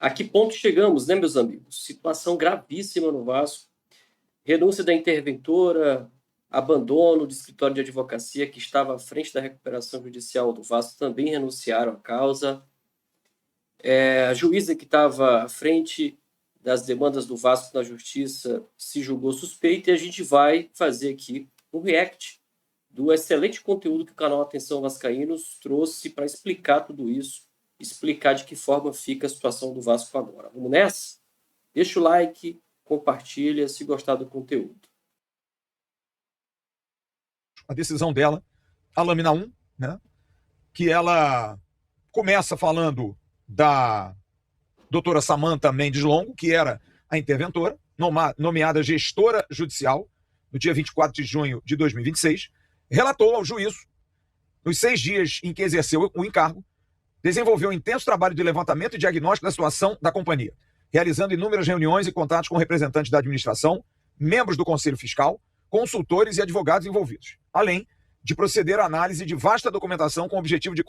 A que ponto chegamos, né, meus amigos? Situação gravíssima no Vasco. Renúncia da interventora, abandono do escritório de advocacia que estava à frente da recuperação judicial do Vasco, também renunciaram à causa. A juíza que estava à frente das demandas do Vasco na justiça se julgou suspeita e a gente vai fazer aqui um react do excelente conteúdo que o canal Atenção Vascaínos trouxe para explicar tudo isso, explicar de que forma fica a situação do Vasco agora. Vamos nessa? Deixa o like, compartilha se gostar do conteúdo. A decisão dela, a lâmina 1, né, que ela começa falando da doutora Samantha Mendes Longo, que era a interventora, nomeada gestora judicial, no dia 24 de junho de 2026, relatou ao juízo, nos 6 dias em que exerceu o encargo, desenvolveu um intenso trabalho de levantamento e diagnóstico da situação da companhia, realizando inúmeras reuniões e contatos com representantes da administração, membros do Conselho Fiscal, consultores e advogados envolvidos, além de proceder à análise de vasta documentação com o objetivo de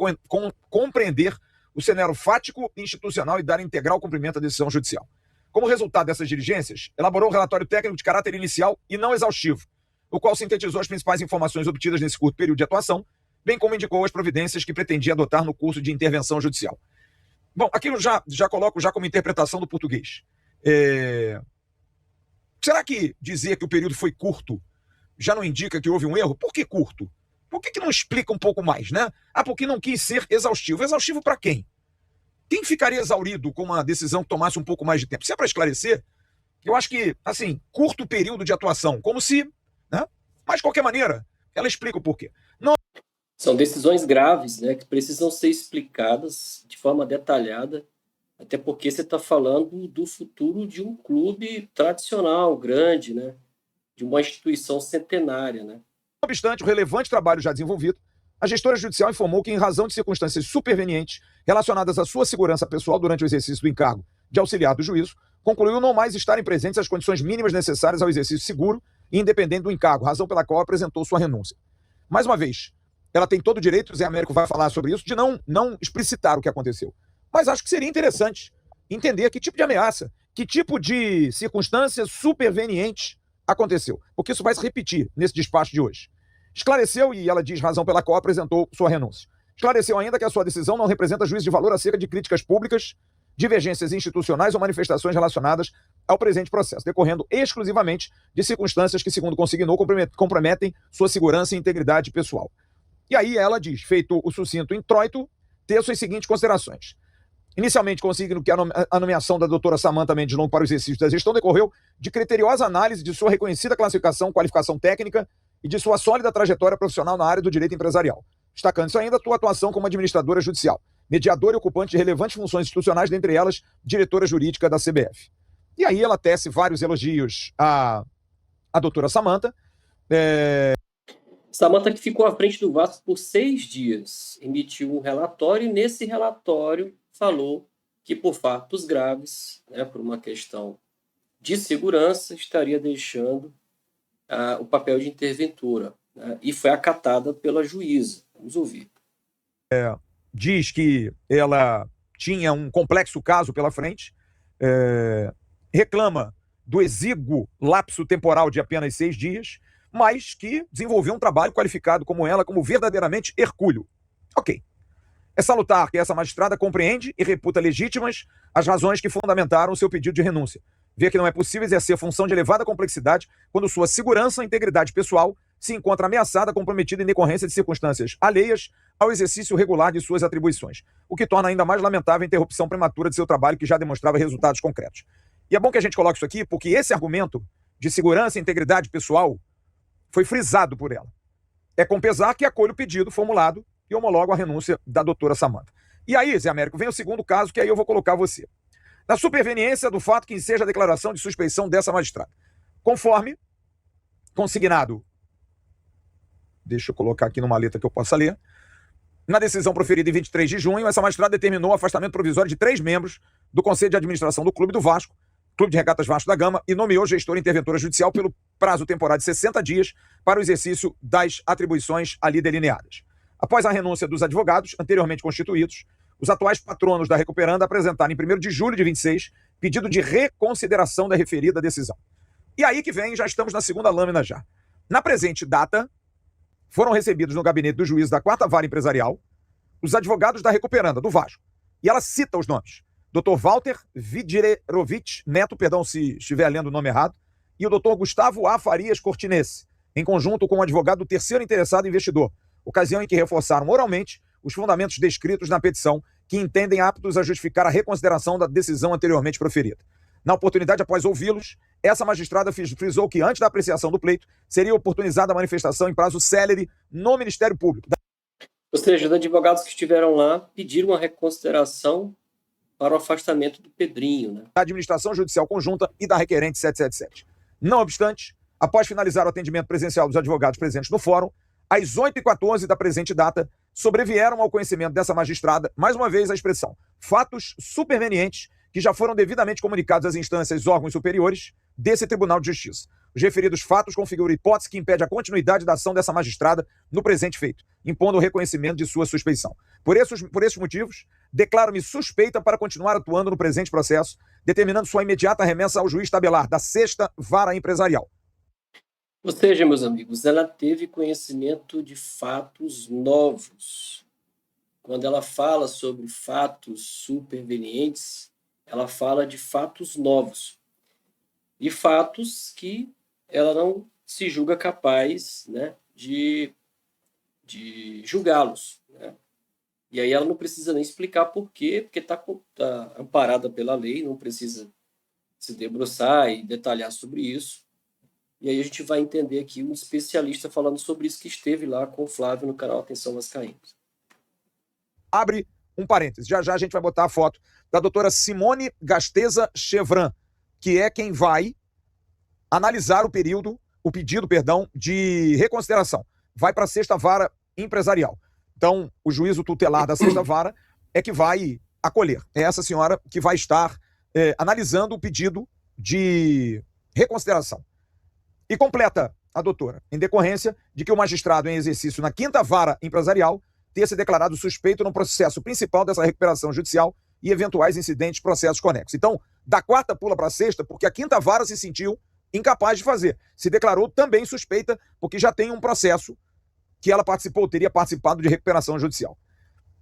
compreender o cenário fático e institucional e dar integral cumprimento à decisão judicial. Como resultado dessas diligências, elaborou um relatório técnico de caráter inicial e não exaustivo, o qual sintetizou as principais informações obtidas nesse curto período de atuação, bem como indicou as providências que pretendia adotar no curso de intervenção judicial. Bom, aqui eu já coloco como interpretação do português. Será que dizer que o período foi curto já não indica que houve um erro? Por que curto? Por que não explica um pouco mais, né? Porque não quis ser exaustivo. Exaustivo para quem? Quem ficaria exaurido com uma decisão que tomasse um pouco mais de tempo? Se é para esclarecer, eu acho que, assim, curto período de atuação, como se, né? Mas, de qualquer maneira, ela explica o porquê. Não... São decisões graves, né, que precisam ser explicadas de forma detalhada, até porque você está falando do futuro de um clube tradicional, grande, né, de uma instituição centenária, né? Não obstante o relevante trabalho já desenvolvido, a gestora judicial informou que, em razão de circunstâncias supervenientes relacionadas à sua segurança pessoal durante o exercício do encargo de auxiliar do juízo, concluiu não mais estarem presentes as condições mínimas necessárias ao exercício seguro e independente do encargo, razão pela qual apresentou sua renúncia. Mais uma vez, ela tem todo o direito, o Zé Américo vai falar sobre isso, de não explicitar o que aconteceu. Mas acho que seria interessante entender que tipo de ameaça, que tipo de circunstâncias supervenientes aconteceu, porque isso vai se repetir nesse despacho de hoje. Esclareceu, e ela diz razão pela qual apresentou sua renúncia. Esclareceu ainda que a sua decisão não representa juízo de valor acerca de críticas públicas, divergências institucionais ou manifestações relacionadas ao presente processo, decorrendo exclusivamente de circunstâncias que, segundo consignou, comprometem sua segurança e integridade pessoal. E aí ela diz, feito o sucinto introito, ter suas seguintes considerações. Inicialmente, consigno que a nomeação da doutora Samantha Mendes Longo para o exercício da gestão decorreu de criteriosa análise de sua reconhecida qualificação técnica e de sua sólida trajetória profissional na área do direito empresarial, destacando-se ainda a sua atuação como administradora judicial, mediadora e ocupante de relevantes funções institucionais, dentre elas, diretora jurídica da CBF. E aí ela tece vários elogios à doutora Samantha. Samantha, que ficou à frente do Vasco por 6 dias, emitiu um relatório e nesse relatório falou que, por fatos graves, né, por uma questão de segurança, estaria deixando o papel de interventora, né, e foi acatada pela juíza. Vamos ouvir. Diz que ela tinha um complexo caso pela frente, reclama do exíguo lapso temporal de apenas 6 dias, mas que desenvolveu um trabalho qualificado como ela, como verdadeiramente hercúleo. Ok. É salutar que essa magistrada compreende e reputa legítimas as razões que fundamentaram o seu pedido de renúncia. Vê que não é possível exercer função de elevada complexidade quando sua segurança e integridade pessoal se encontra ameaçada, comprometida em decorrência de circunstâncias alheias ao exercício regular de suas atribuições, o que torna ainda mais lamentável a interrupção prematura de seu trabalho que já demonstrava resultados concretos. E é bom que a gente coloque isso aqui, porque esse argumento de segurança e integridade pessoal foi frisado por ela. É com pesar que acolho o pedido formulado e homologo a renúncia da doutora Samantha. E aí, Zé Américo, vem o segundo caso, que aí eu vou colocar você. Na superveniência do fato que enseja a declaração de suspeição dessa magistrada. Conforme consignado, deixa eu colocar aqui numa letra que eu possa ler, na decisão proferida em 23 de junho, essa magistrada determinou o afastamento provisório de 3 membros do Conselho de Administração do Clube do Vasco, Clube de Regatas Vasco da Gama, e nomeou gestora interventora judicial pelo prazo temporário de 60 dias para o exercício das atribuições ali delineadas. Após a renúncia dos advogados anteriormente constituídos, os atuais patronos da Recuperanda apresentaram em 1º de julho de 26 pedido de reconsideração da referida decisão. E aí que vem, já estamos na segunda lâmina já. Na presente data, foram recebidos no gabinete do juiz da 4ª Vara Empresarial os advogados da Recuperanda, do Vasco. E ela cita os nomes. Dr. Walter Vidirerovich Neto, perdão se estiver lendo o nome errado, e o Dr. Gustavo A. Farias Cortinesi, em conjunto com o advogado do terceiro interessado investidor, ocasião em que reforçaram oralmente os fundamentos descritos na petição que entendem aptos a justificar a reconsideração da decisão anteriormente proferida. Na oportunidade, após ouvi-los, essa magistrada frisou que, antes da apreciação do pleito, seria oportunizada a manifestação em prazo célere no Ministério Público. Ou seja, os advogados que estiveram lá pediram uma reconsideração para o afastamento do Pedrinho, né? Da Administração Judicial Conjunta e da requerente 777. Não obstante, após finalizar o atendimento presencial dos advogados presentes no fórum, às 8h14 da presente data, sobrevieram ao conhecimento dessa magistrada, mais uma vez a expressão, fatos supervenientes que já foram devidamente comunicados às instâncias e órgãos superiores desse Tribunal de Justiça. Os referidos fatos configuram hipótese que impede a continuidade da ação dessa magistrada no presente feito, impondo o reconhecimento de sua suspeição. Por esses motivos, declaro-me suspeita para continuar atuando no presente processo, determinando sua imediata remessa ao juiz tabelar da 6ª Vara Empresarial. Ou seja, meus amigos, ela teve conhecimento de fatos novos. Quando ela fala sobre fatos supervenientes, ela fala de fatos novos. E fatos que ela não se julga capaz, né, de julgá-los, né? E aí ela não precisa nem explicar por quê, porque está amparada pela lei, não precisa se debruçar e detalhar sobre isso. E aí a gente vai entender aqui um especialista falando sobre isso que esteve lá com o Flávio no canal Atenção Vascaínos. Abre um parênteses. Já já a gente vai botar a foto da doutora Simone Gasteza Chevran, que é quem vai analisar o pedido, de reconsideração. Vai para a 6ª Vara Empresarial. Então, o juízo tutelar da 6ª Vara é que vai acolher. É essa senhora que vai estar analisando o pedido de reconsideração. E completa a doutora, em decorrência de que o magistrado em exercício na 5ª Vara Empresarial tenha se declarado suspeito no processo principal dessa recuperação judicial e eventuais incidentes, processos conexos. Então, da 4ª pula para a 6ª, porque a 5ª Vara se sentiu incapaz de fazer. Se declarou também suspeita, porque já tem um processo que ela teria participado de recuperação judicial.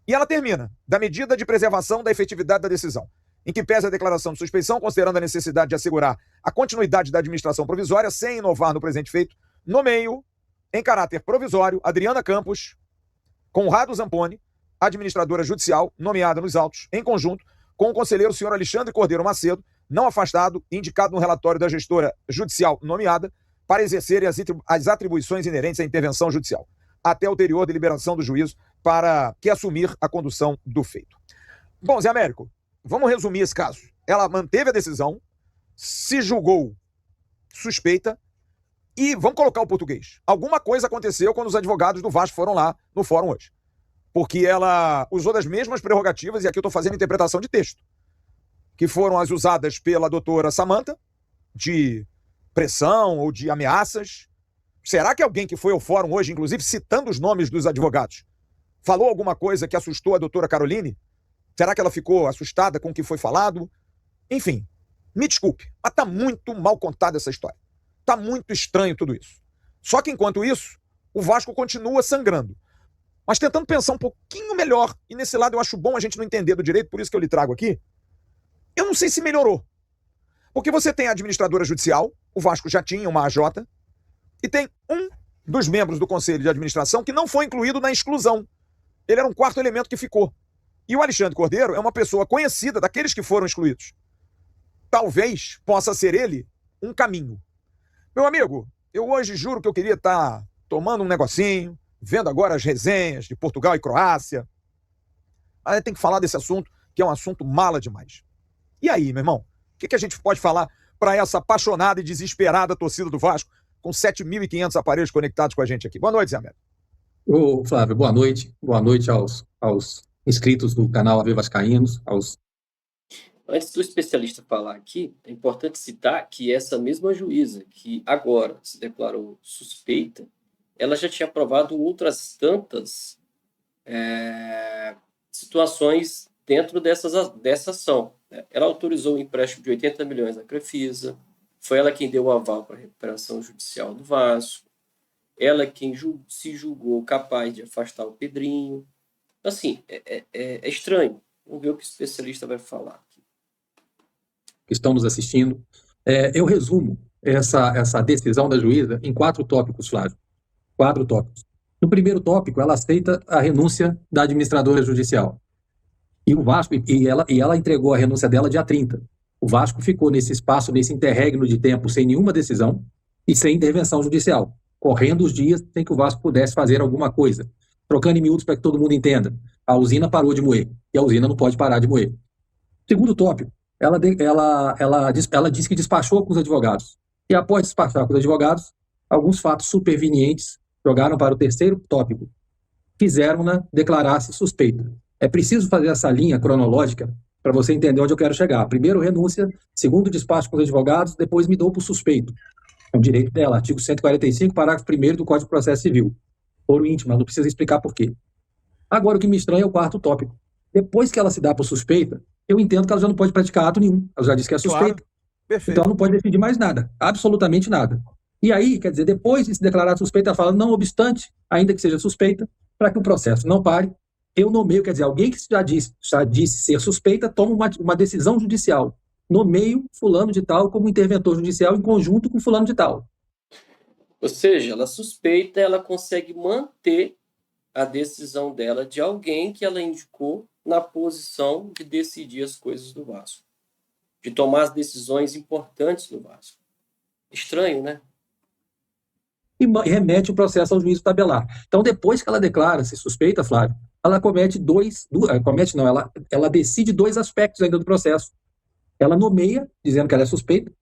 E ela termina, da medida de preservação da efetividade da decisão, em que pese a declaração de suspeição, considerando a necessidade de assegurar a continuidade da administração provisória, sem inovar no presente feito, nomeio, em caráter provisório, Adriana Campos Conrado Zamponi, administradora judicial, nomeada nos autos, em conjunto com o conselheiro senhor Alexandre Cordeiro Macedo, não afastado, indicado no relatório da gestora judicial nomeada, para exercerem as atribuições inerentes à intervenção judicial, até a ulterior deliberação do juízo para que assumir a condução do feito. Bom, Zé Américo, vamos resumir esse caso. Ela manteve a decisão, se julgou suspeita e, vamos colocar o português, alguma coisa aconteceu quando os advogados do Vasco foram lá no fórum hoje. Porque ela usou das mesmas prerrogativas, e aqui eu estou fazendo interpretação de texto, que foram as usadas pela doutora Samantha, de pressão ou de ameaças. Será que alguém que foi ao fórum hoje, inclusive citando os nomes dos advogados, falou alguma coisa que assustou a doutora Caroline? Será que ela ficou assustada com o que foi falado? Enfim, me desculpe, mas está muito mal contada essa história. Está muito estranho tudo isso. Só que enquanto isso, o Vasco continua sangrando. Mas tentando pensar um pouquinho melhor, e nesse lado eu acho bom a gente não entender do direito, por isso que eu lhe trago aqui, eu não sei se melhorou. Porque você tem a administradora judicial, o Vasco já tinha uma AJ, e tem um dos membros do Conselho de Administração que não foi incluído na exclusão. Ele era um quarto elemento que ficou. E o Alexandre Cordeiro é uma pessoa conhecida daqueles que foram excluídos. Talvez possa ser ele um caminho. Meu amigo, eu hoje juro que eu queria estar tomando um negocinho, vendo agora as resenhas de Portugal e Croácia. Mas tem que falar desse assunto, que é um assunto mala demais. E aí, meu irmão, o que a gente pode falar para essa apaixonada e desesperada torcida do Vasco, com 7.500 aparelhos conectados com a gente aqui? Boa noite, Zé Américo. Ô, Flávio, boa noite. Boa noite aos inscritos do canal AV Vascaínos. Antes do especialista falar aqui, é importante citar que essa mesma juíza, que agora se declarou suspeita, ela já tinha aprovado outras tantas situações dentro dessa ação, né? Ela autorizou o empréstimo de 80 milhões à Crefisa, foi ela quem deu o aval para a recuperação judicial do Vasco, ela quem se julgou capaz de afastar o Pedrinho. Assim, é estranho. Vamos ver o que o especialista vai falar aqui. Que estão nos assistindo. Eu resumo essa decisão da juíza em 4 tópicos, Flávio. 4 tópicos. No primeiro tópico, ela aceita a renúncia da administradora judicial. E o Vasco, e ela entregou a renúncia dela dia 30. O Vasco ficou nesse espaço, nesse interregno de tempo, sem nenhuma decisão e sem intervenção judicial, correndo os dias sem que o Vasco pudesse fazer alguma coisa. Trocando em miúdos para que todo mundo entenda. A usina parou de moer, e a usina não pode parar de moer. Segundo tópico, ela disse que despachou com os advogados. E após despachar com os advogados, alguns fatos supervenientes jogaram para o terceiro tópico. Fizeram-na declarar-se suspeita. É preciso fazer essa linha cronológica para você entender onde eu quero chegar. Primeiro, renúncia. Segundo, despacho com os advogados. Depois, me dou por suspeito. É um direito dela. Artigo 145, parágrafo 1º do Código de Processo Civil. Foro íntimo, não precisa explicar por quê. Agora, o que me estranha é o quarto tópico. Depois que ela se dá por suspeita, eu entendo que ela já não pode praticar ato nenhum. Ela já disse que é suspeita. Claro. Perfeito. Então, ela não pode decidir mais nada. Absolutamente nada. E aí, quer dizer, depois de se declarar suspeita, ela fala, não obstante, ainda que seja suspeita, para que o processo não pare, eu nomeio, quer dizer, alguém que já disse ser suspeita, toma uma decisão judicial. Nomeio fulano de tal como interventor judicial em conjunto com fulano de tal. Ou seja, ela suspeita, ela consegue manter a decisão dela de alguém que ela indicou na posição de decidir as coisas do Vasco, de tomar as decisões importantes do Vasco. Estranho, né? E remete o processo ao juízo tabelar. Então, depois que ela declara-se suspeita, Flávio, ela ela decide 2 aspectos ainda do processo. Ela nomeia, dizendo que ela é suspeita,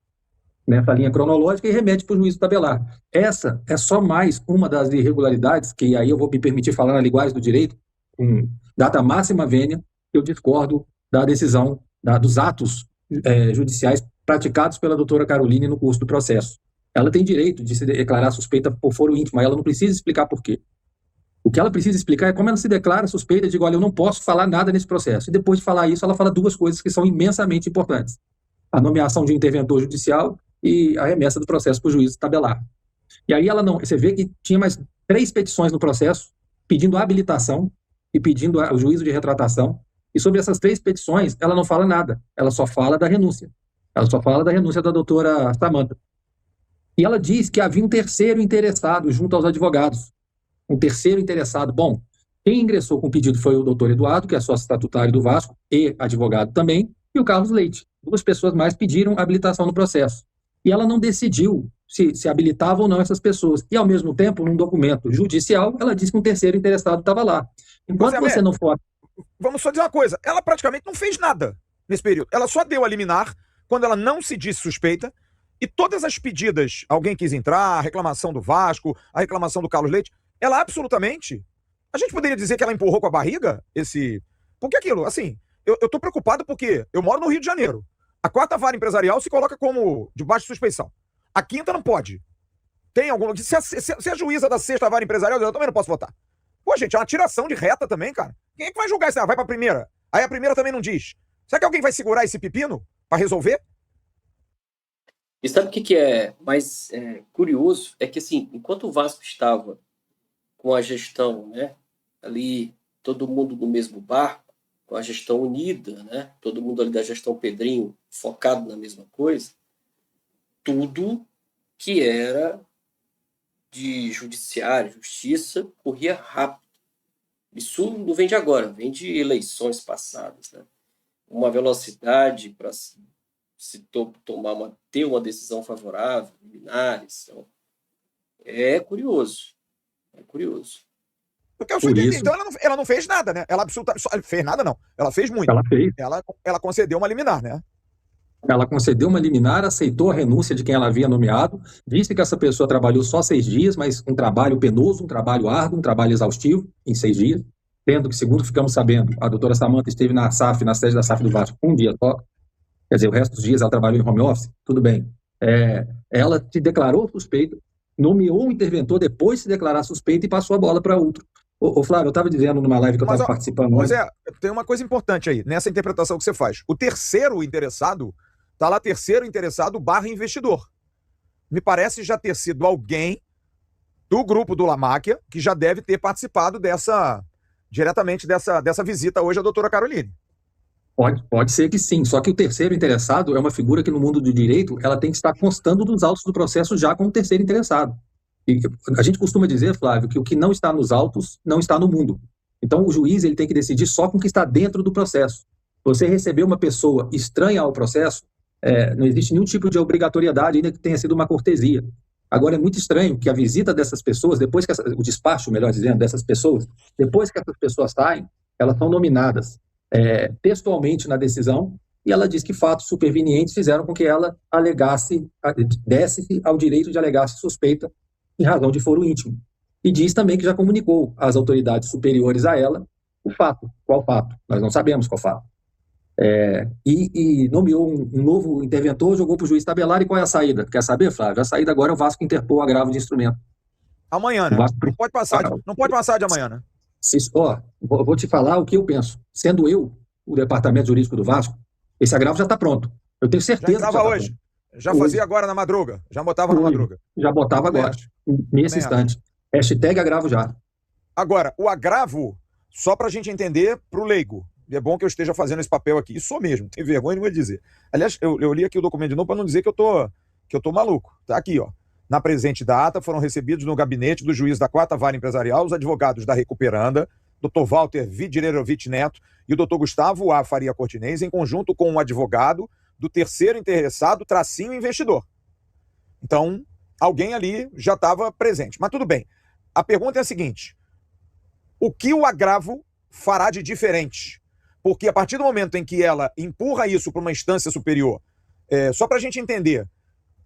nessa linha cronológica, e remete para o juízo tabelar. Essa é só mais uma das irregularidades, que aí eu vou me permitir falar na linguagem do direito, com data máxima vênia, que eu discordo da decisão, dos atos judiciais praticados pela doutora Caroline no curso do processo. Ela tem direito de se declarar suspeita por foro íntimo, mas ela não precisa explicar por quê. O que ela precisa explicar é como ela se declara suspeita de, olha, eu não posso falar nada nesse processo. E depois de falar isso, ela fala 2 coisas que são imensamente importantes. A nomeação de um interventor judicial e a remessa do processo para o juízo tabelar. E aí você vê que tinha mais 3 petições no processo, pedindo habilitação e pedindo o juízo de retratação. E sobre essas 3 petições, ela não fala nada. Ela só fala da renúncia. Ela só fala da renúncia da doutora Samanta. E ela diz que havia um terceiro interessado junto aos advogados. Um terceiro interessado. Bom, quem ingressou com o pedido foi o doutor Eduardo, que é sócio estatutário do Vasco, e advogado também, e o Carlos Leite. 2 pessoas mais pediram habilitação no processo. E ela não decidiu se habilitava ou não essas pessoas. E, ao mesmo tempo, num documento judicial, ela disse que um terceiro interessado estava lá. Enquanto você não for... Vamos só dizer uma coisa. Ela praticamente não fez nada nesse período. Ela só deu a liminar quando ela não se disse suspeita. E todas as pedidas, alguém quis entrar, a reclamação do Vasco, a reclamação do Carlos Leite, ela absolutamente... A gente poderia dizer que ela empurrou com a barriga esse... Porque aquilo, assim, eu tô preocupado porque eu moro no Rio de Janeiro. A 4ª vara empresarial se coloca como debaixo de suspeição. A 5ª não pode. Tem alguma... Se a juíza da 6ª vara empresarial, eu também não posso votar. Pô, gente, é uma tiração de reta também, cara. Quem é que vai julgar isso? Vai pra primeira. Aí a primeira também não diz. Será que alguém vai segurar esse pepino pra resolver? E sabe o que é mais curioso? É que, assim, enquanto o Vasco estava com a gestão, né, ali, todo mundo no mesmo barco, com a gestão unida, né, todo mundo ali da gestão Pedrinho focado na mesma coisa, tudo que era de judiciário, justiça, corria rápido. Isso não vem de agora, vem de eleições passadas, né? Uma velocidade para ter uma decisão favorável, liminares. Então, é curioso. É curioso. Porque eu só entendi. Então ela não fez nada, né? Ela absolutamente. Fez nada, não. Ela fez muito. Ela fez. Ela concedeu uma liminar, né? Ela concedeu uma liminar, aceitou a renúncia de quem ela havia nomeado, disse que essa pessoa trabalhou só 6 dias, mas um trabalho penoso, um trabalho árduo, um trabalho exaustivo, em 6 dias, tendo que, segundo ficamos sabendo, a doutora Samanta esteve na SAF, na sede da SAF do Vasco, 1 dia só, quer dizer, o resto dos dias ela trabalhou em home office, tudo bem. Ela se declarou suspeita, nomeou um interventor depois de se declarar suspeita e passou a bola para outro. Ô, Flávio, eu estava dizendo numa live que eu Mas, estava ó, participando pois ontem. é, tem uma coisa importante aí, nessa interpretação que você faz. O terceiro interessado, tá lá terceiro interessado barra investidor. Me parece já ter sido alguém do grupo do Lamáquia que já deve ter participado diretamente dessa visita hoje à doutora Caroline. Pode ser que sim, só que o terceiro interessado é uma figura que no mundo do direito ela tem que estar constando dos autos do processo já como terceiro interessado. E a gente costuma dizer, Flávio, que o que não está nos autos não está no mundo. Então o juiz ele tem que decidir só com o que está dentro do processo. Você receber uma pessoa estranha ao processo, não existe nenhum tipo de obrigatoriedade, ainda que tenha sido uma cortesia. Agora é muito estranho que a visita dessas pessoas, o despacho, melhor dizendo, dessas pessoas, depois que essas pessoas saem, elas são nominadas textualmente na decisão, e ela diz que fatos supervenientes fizeram com que ela desse ao direito de alegar-se suspeita em razão de foro íntimo. E diz também que já comunicou às autoridades superiores a ela o fato. Qual fato? Nós não sabemos qual fato. E nomeou um novo interventor, jogou para o juiz tabelar, e qual é a saída? Quer saber, Flávio? A saída agora é o Vasco interpor o agravo de instrumento. Amanhã, O né? Vasco, Não pode passar de amanhã, né? vou te falar o que eu penso. Sendo eu o departamento jurídico do Vasco, esse agravo já está pronto. Eu tenho Já certeza que já entrava está hoje. pronto. Já Hoje, fazia agora na madruga. Já botava na hoje, madruga. já botava Também agora, acho. nesse Também acho. instante. Hashtag agravo já. Agora, o agravo, só para a gente entender, para o leigo. E é bom que eu esteja fazendo esse papel aqui. E sou mesmo, tem vergonha, não vou dizer. Aliás, eu li aqui o documento de novo para não dizer que eu tô maluco. Tá aqui, ó. Na presente data, foram recebidos no gabinete do juiz da 4ª Vara Empresarial os advogados da Recuperanda, Dr. Walter Vidirerovich Neto e o Dr. Gustavo A. Faria Cortinez, em conjunto com um advogado do terceiro interessado, tracinho investidor. Então, alguém ali já estava presente. Mas tudo bem. A pergunta é a seguinte: o que o agravo fará de diferente? Porque a partir do momento em que ela empurra isso para uma instância superior, só para a gente entender,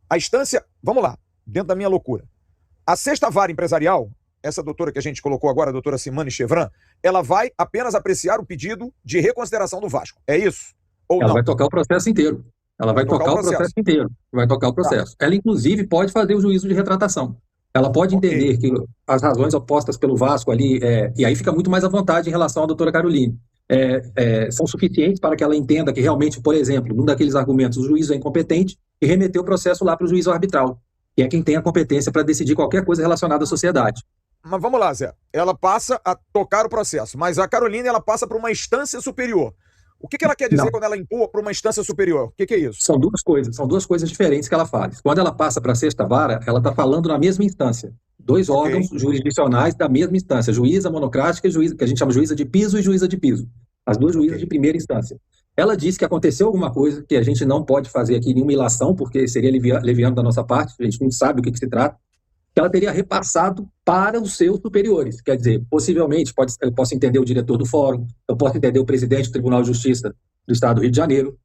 a instância, vamos lá, dentro da minha loucura, a 6ª Vara Empresarial, essa doutora que a gente colocou agora, a doutora Simone Chevran, ela vai apenas apreciar o pedido de reconsideração do Vasco, é isso? Ou Ela não? vai tocar o processo inteiro. Ela vai tocar o processo inteiro. Vai tocar o processo. Ela, inclusive, pode fazer o juízo de retratação. Ela pode entender que as razões opostas pelo Vasco ali, e aí fica muito mais à vontade em relação à doutora Caroline, são suficientes para que ela entenda que realmente, por exemplo, num daqueles argumentos, o juiz é incompetente e remeteu o processo lá para o juiz arbitral, que é quem tem a competência para decidir qualquer coisa relacionada à sociedade. Mas vamos lá, Zé. Ela passa a tocar o processo, mas a Caroline ela passa para uma instância superior. O que ela quer dizer quando ela empurra para uma instância superior? O que é isso? São duas coisas diferentes que ela faz. Quando ela passa para a 6ª Vara, ela está falando na mesma instância. Dois órgãos jurisdicionais da mesma instância, juíza monocrática, que a gente chama juíza de piso e juíza de piso. As duas juízas de primeira instância. Ela diz que aconteceu alguma coisa que a gente não pode fazer aqui nenhuma ilação, porque seria leviano da nossa parte, a gente não sabe o que se trata, que ela teria repassado para os seus superiores. Quer dizer, possivelmente, eu posso entender o diretor do fórum, eu posso entender o presidente do Tribunal de Justiça do Estado do Rio de Janeiro.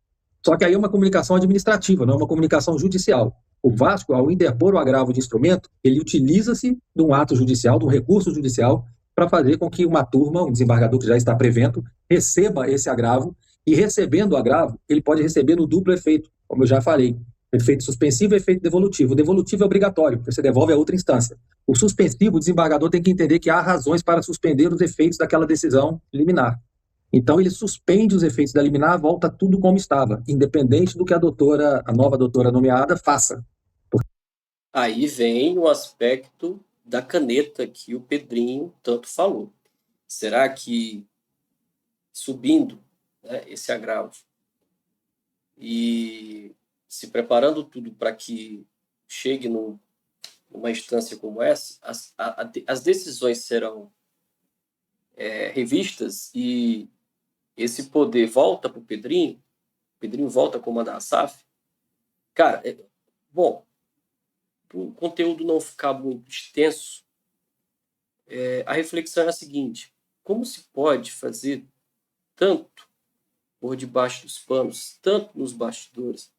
Só que aí é uma comunicação administrativa, não é uma comunicação judicial. O Vasco, ao interpor o agravo de instrumento, ele utiliza-se de um ato judicial, de um recurso judicial, para fazer com que uma turma, um desembargador que já está prevento, receba esse agravo, e recebendo o agravo, ele pode receber no duplo efeito, como eu já falei. Efeito suspensivo e efeito devolutivo. O devolutivo é obrigatório, porque você devolve a outra instância. O suspensivo, o desembargador tem que entender que há razões para suspender os efeitos daquela decisão liminar. Então, ele suspende os efeitos da liminar, volta tudo como estava, independente do que a nova doutora nomeada faça. Aí vem o aspecto da caneta que o Pedrinho tanto falou. Será que, subindo, né, esse agravo e se preparando tudo para que chegue numa instância como essa, as decisões serão revistas e esse poder volta para o Pedrinho volta a comandar a SAF? Cara, bom, para o conteúdo não ficar muito extenso, a reflexão é a seguinte: como se pode fazer tanto por debaixo dos panos, tanto nos bastidores,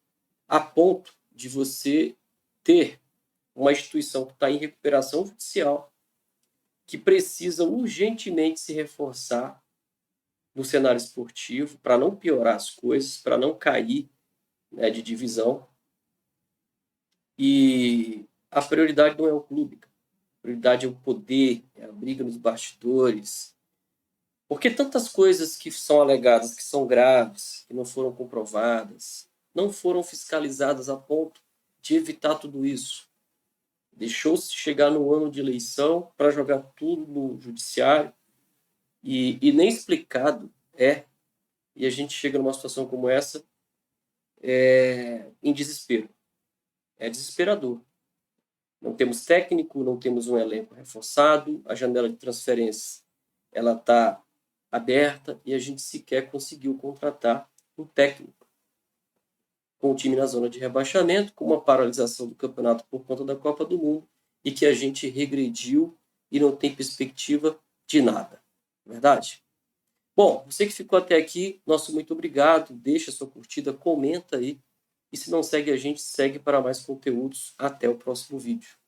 a ponto de você ter uma instituição que está em recuperação judicial, que precisa urgentemente se reforçar no cenário esportivo para não piorar as coisas, para não cair, né, de divisão. E a prioridade não é o clube. prioridade é o poder, é a briga nos bastidores. Por que tantas coisas que são alegadas, que são graves, que não foram comprovadas, não foram fiscalizadas a ponto de evitar tudo isso? Deixou-se chegar no ano de eleição para jogar tudo no judiciário e nem explicado é. E a gente chega numa situação como essa em desespero. É desesperador. Não temos técnico, não temos um elenco reforçado, a janela de transferência ela está aberta e a gente sequer conseguiu contratar um técnico. Com o time na zona de rebaixamento, com uma paralisação do campeonato por conta da Copa do Mundo e que a gente regrediu e não tem perspectiva de nada. Verdade? Bom, você que ficou até aqui, nosso muito obrigado. Deixa sua curtida, comenta aí. E se não segue a gente, segue para mais conteúdos. Até o próximo vídeo.